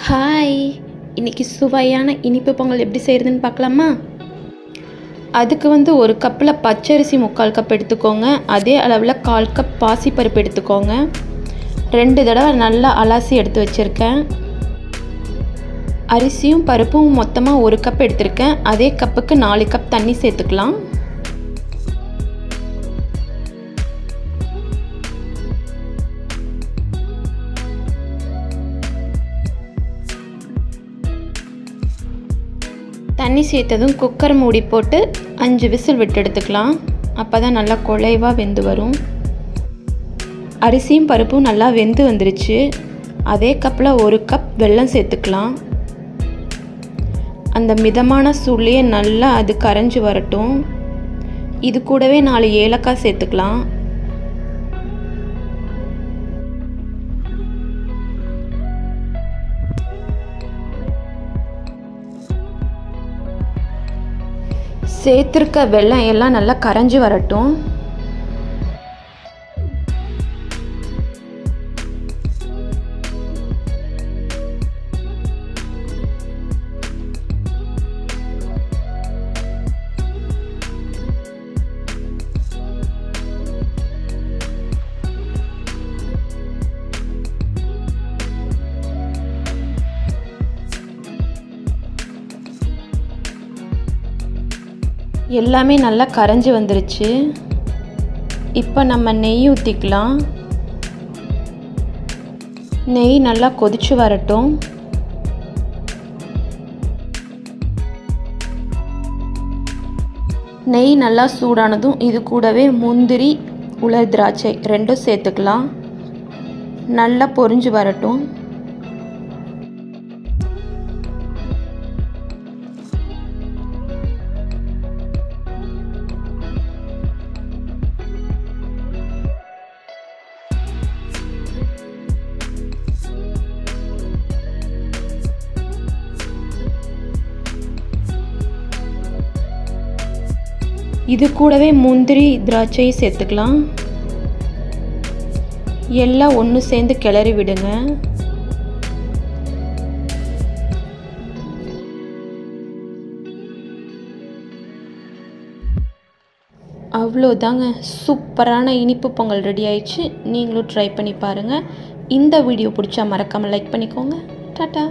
Hi, இன்றைக்கி சுவையான இனிப்பு பொங்கல் எப்படி செய்கிறதுன்னு பார்க்கலாமா? அதுக்கு ஒரு கப்பில் பச்சரிசி 3/4 கப் எடுத்துக்கோங்க. அதே அளவில் 1/4 கப் பாசிப்பருப்பு எடுத்துக்கோங்க. 2 தடவை நல்லா அலசி எடுத்து வச்சுருக்கேன். அரிசியும் பருப்பும் மொத்தமாக 1 கப் எடுத்திருக்கேன். அதே கப்புக்கு 4 கப் தண்ணி சேர்த்துக்கலாம். தண்ணி சேர்த்ததும் குக்கர் மூடி போட்டு 5 விசில் விட்டு எடுத்துக்கலாம். அப்போ தான் நல்லா குழைவாக வெந்து வரும். அரிசியும் பருப்பும் நல்லா வெந்து வந்துருச்சு. அதே கப்பில் 1 கப் வெல்லம் சேர்த்துக்கலாம். அந்த மிதமான சூட்லேயே நல்லா அது கரைஞ்சி வரட்டும். இது கூடவே 4 ஏலக்காய் சேர்த்துக்கலாம். சேர்த்துருக்க வெல்லம் எல்லாம் நல்லா கரைஞ்சி வரட்டும். எல்லாமே நல்லா கரைஞ்சி வந்துருச்சு. இப்போ நம்ம நெய் ஊற்றிக்கலாம். நெய் நல்லா கொதிச்சு வரட்டும். நெய் நல்லா சூடானதும் இது கூடவே முந்திரி, உலர் திராட்சை 2 சேர்த்துக்கலாம். நல்லா பொரிஞ்சு வரட்டும். இது கூடவே முந்திரி, திராட்சை சேர்த்துக்கலாம். எல்லாம் ஒன்று சேர்ந்து கிளறி விடுங்க. அவ்வளோதாங்க, சூப்பரான இனிப்பு பொங்கல் ரெடி ஆயிடுச்சு. நீங்களும் ட்ரை பண்ணி பாருங்கள். இந்த வீடியோ பிடிச்சா மறக்காமல் லைக் பண்ணிக்கோங்க. டாட்டா.